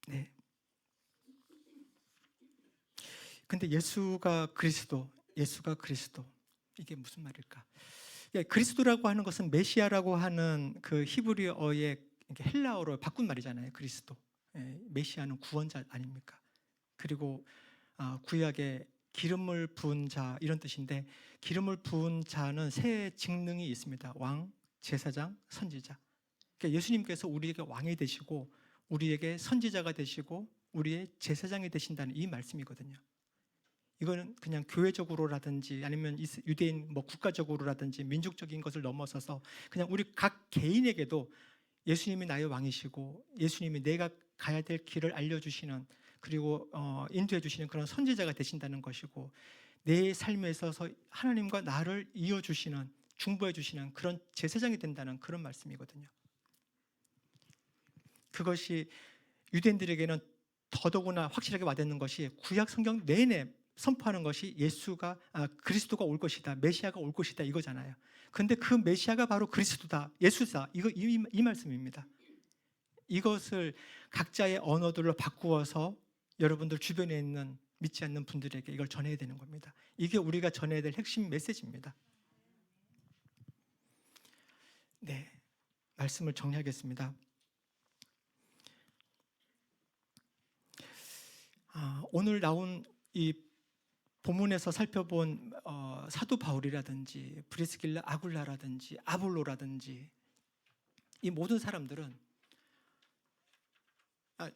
네. 근데 예수가 그리스도 이게 무슨 말일까? 그리스도라고 하는 것은 메시아라고 하는 그 히브리어의 헬라어로 바꾼 말이잖아요. 그리스도. 메시아는 구원자 아닙니까? 그리고 구약에 기름을 부은 자 이런 뜻인데, 기름을 부은 자는 세 직능이 있습니다. 왕, 제사장, 선지자. 그러니까 예수님께서 우리에게 왕이 되시고 우리에게 선지자가 되시고 우리의 제사장이 되신다는 이 말씀이거든요. 이거는 그냥 교회적으로라든지 아니면 유대인 국가적으로라든지 민족적인 것을 넘어서서 그냥 우리 각 개인에게도 예수님이 나의 왕이시고 예수님이 내가 가야 될 길을 알려주시는, 그리고 인도해 주시는 그런 선지자가 되신다는 것이고, 내 삶에 있어서 하나님과 나를 이어주시는, 중보해 주시는 그런 제사장이 된다는 그런 말씀이거든요. 그것이 유대인들에게는 더더구나 확실하게 와닿는 것이 구약 성경 내내 선포하는 것이 예수가 그리스도가 올 것이다, 메시아가 올 것이다 이거잖아요. 그런데 그 메시아가 바로 그리스도다, 예수다, 이 말씀입니다. 이것을 각자의 언어들로 바꾸어서 여러분들 주변에 있는 믿지 않는 분들에게 이걸 전해야 되는 겁니다. 이게 우리가 전해야 될 핵심 메시지입니다. 네, 말씀을 정리하겠습니다. 오늘 나온 이 본문에서 살펴본 사도 바울이라든지 브리스길라 아굴라라든지 아볼로라든지 이 모든 사람들은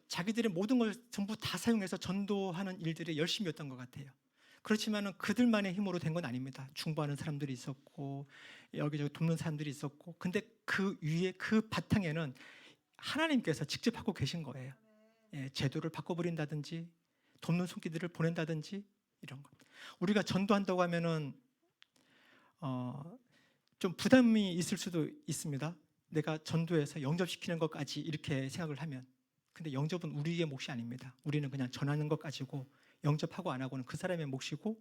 자기들의 모든 걸 전부 다 사용해서 전도하는 일들에 열심이었던 것 같아요. 그렇지만은 그들만의 힘으로 된 건 아닙니다. 중보하는 사람들이 있었고 여기저기 돕는 사람들이 있었고, 근데 그 위에 그 바탕에는 하나님께서 직접 하고 계신 거예요. 제도를 바꿔버린다든지 돕는 손길들을 보낸다든지 이런 것. 우리가 전도한다고 하면은 좀 부담이 있을 수도 있습니다. 내가 전도해서 영접시키는 것까지 이렇게 생각을 하면. 근데 영접은 우리의 몫이 아닙니다. 우리는 그냥 전하는 것 가지고 영접하고 안 하고는 그 사람의 몫이고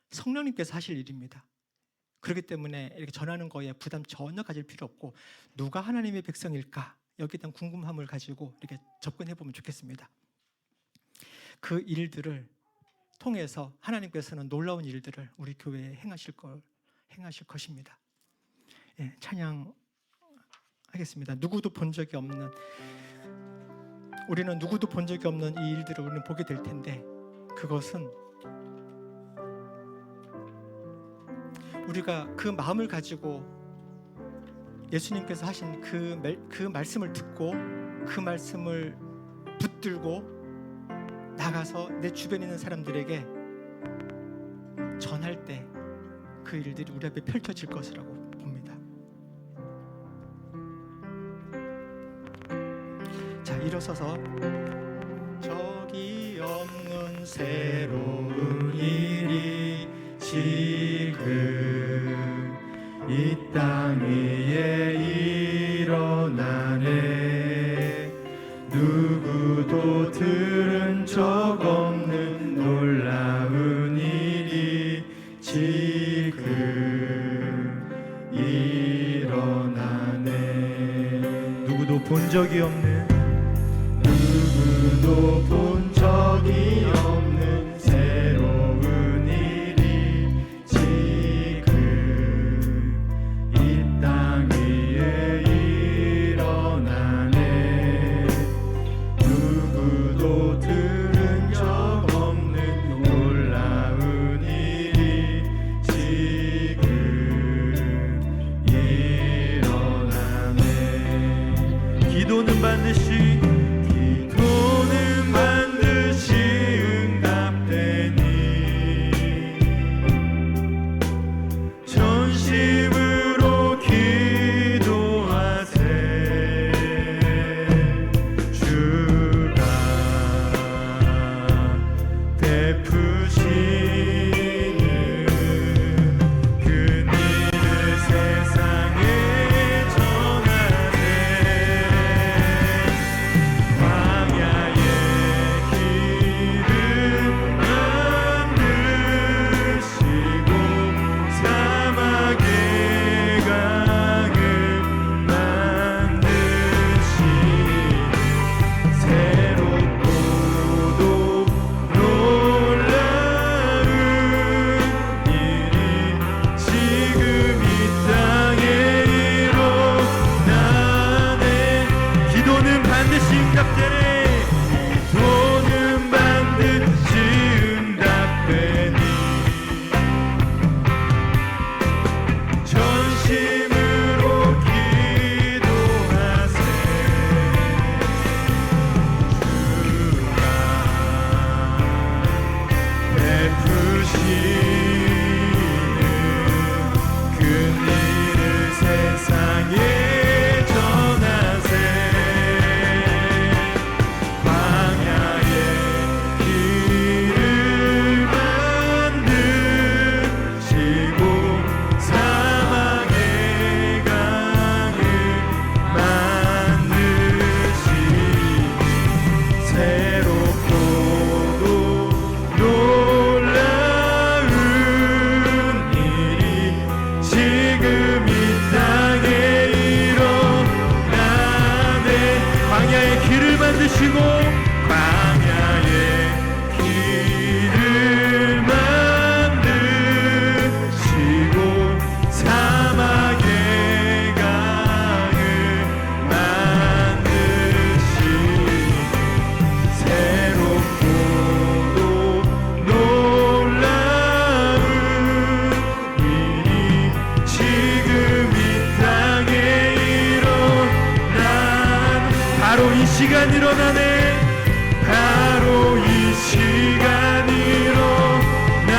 성령님께서 하실 일입니다. 그렇기 때문에 이렇게 전하는 거에 부담 전혀 가질 필요 없고, 누가 하나님의 백성일까? 여기에 대한 궁금함을 가지고 이렇게 접근해 보면 좋겠습니다. 그 일들을 통해서 하나님께서는 놀라운 일들을 우리 교회에 행하실 것입니다. 찬양하겠습니다. 우리는 누구도 본 적이 없는 이 일들을 우리는 보게 될 텐데, 그것은 우리가 그 마음을 가지고 예수님께서 하신 그 말씀을 듣고 그 말씀을 붙들고 나가서 내 주변에 있는 사람들에게 전할 때 그 일들이 우리 앞에 펼쳐질 것이라고 봅니다. 자, 일어서서 적이 없는 새로운 일이 지금 이 땅 위에 일어나네. 누구도 들은 적 없는 놀라운 일이 지금 일어나네. 누구도 본 적이 없는, 누구도 본 적이 없는 새로운 일이 지금 이 땅 위에 일어나네. 누구도 들은 적 없는 놀라운 일이 지금 일어나네. 기도는 반드시 시간 일어나네. 바로 이 시간 일어나.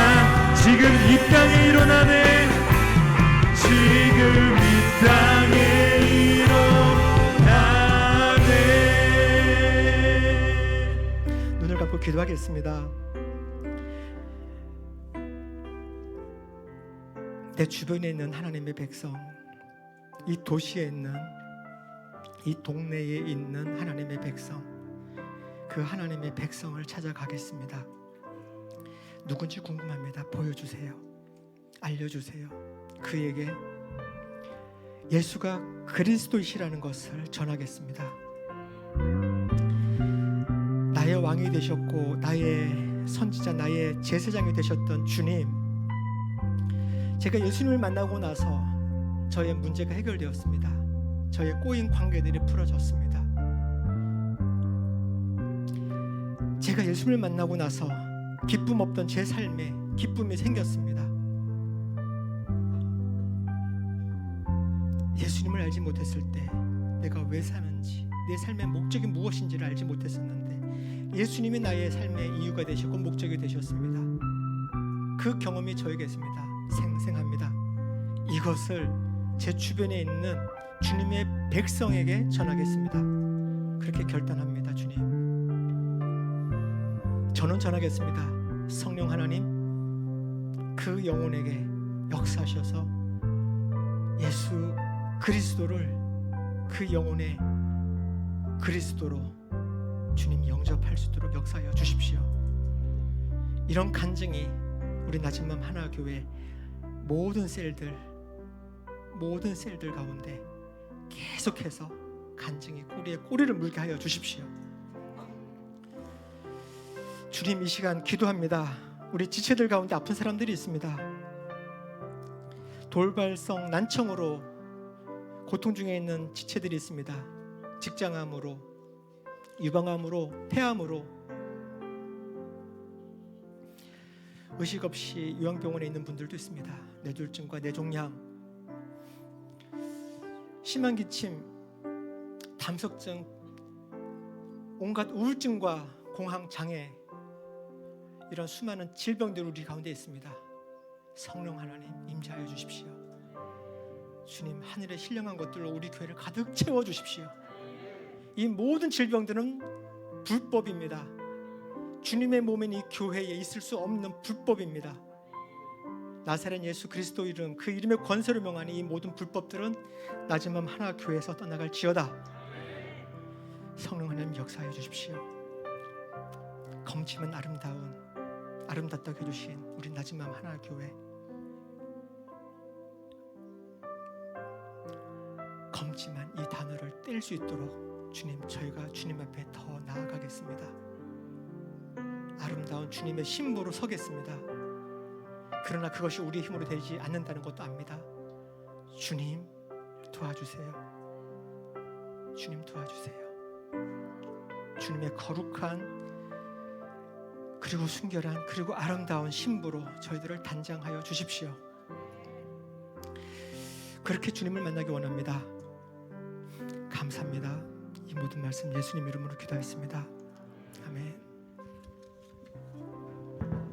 지금 이 땅에 일어나네. 지금 이 땅에 일어나네. 눈을 감고 기도하겠습니다. 내 주변에 있는 하나님의 백성, 이 도시에 있는, 이 동네에 있는 하나님의 백성, 그 하나님의 백성을 찾아가겠습니다. 누군지 궁금합니다. 보여주세요. 알려주세요. 그에게 예수가 그리스도이시라는 것을 전하겠습니다. 나의 왕이 되셨고 나의 선지자, 나의 제사장이 되셨던 주님, 제가 예수님을 만나고 나서 저의 문제가 해결되었습니다. 저의 꼬인 관계들이 풀어졌습니다. 제가 예수님을 만나고 나서 기쁨 없던 제 삶에 기쁨이 생겼습니다. 예수님을 알지 못했을 때 내가 왜 사는지, 내 삶의 목적이 무엇인지를 알지 못했었는데 예수님이 나의 삶의 이유가 되셨고 목적이 되셨습니다. 그 경험이 저에게 있습니다. 생생합니다. 이것을 제 주변에 있는 주님의 백성에게 전하겠습니다. 그렇게 결단합니다. 주님, 저는 전하겠습니다. 성령 하나님, 그 영혼에게 역사하셔서 예수 그리스도를 그 영혼의 그리스도로 주님 영접할 수 있도록 역사하여 주십시오. 이런 간증이 우리 낮은맘 하나교회 모든 셀들 가운데 계속해서 간증이 꼬리에 꼬리를 물게 하여 주십시오. 주님, 이 시간 기도합니다. 우리 지체들 가운데 아픈 사람들이 있습니다. 돌발성 난청으로 고통 중에 있는 지체들이 있습니다. 직장암으로, 유방암으로, 폐암으로 의식 없이 요양병원에 있는 분들도 있습니다. 뇌졸중과 뇌종양, 심한 기침, 담석증, 온갖 우울증과 공황장애, 이런 수많은 질병들이 우리 가운데 있습니다. 성령 하나님 임재하여 주십시오. 주님, 하늘의 신령한 것들로 우리 교회를 가득 채워 주십시오. 이 모든 질병들은 불법입니다. 주님의 몸인 이 교회에 있을 수 없는 불법입니다. 나사렛 예수 그리스도 이름, 그 이름의 권세로 명하니 이 모든 불법들은 낮은 맘 하나 교회에서 떠나갈지어다. 성령 하나님 역사하여 주십시오. 검지만 아름답다고 해주신 우리 낮은 맘 하나 교회, 검지만 이 단어를 뗄 수 있도록 주님, 저희가 주님 앞에 더 나아가겠습니다. 아름다운 주님의 신부로 서겠습니다. 그러나 그것이 우리의 힘으로 되지 않는다는 것도 압니다. 주님 도와주세요. 주님 도와주세요. 주님의 거룩한 그리고 순결한 그리고 아름다운 신부로 저희들을 단장하여 주십시오. 그렇게 주님을 만나기 원합니다. 감사합니다. 이 모든 말씀 예수님 이름으로 기도했습니다. 아멘.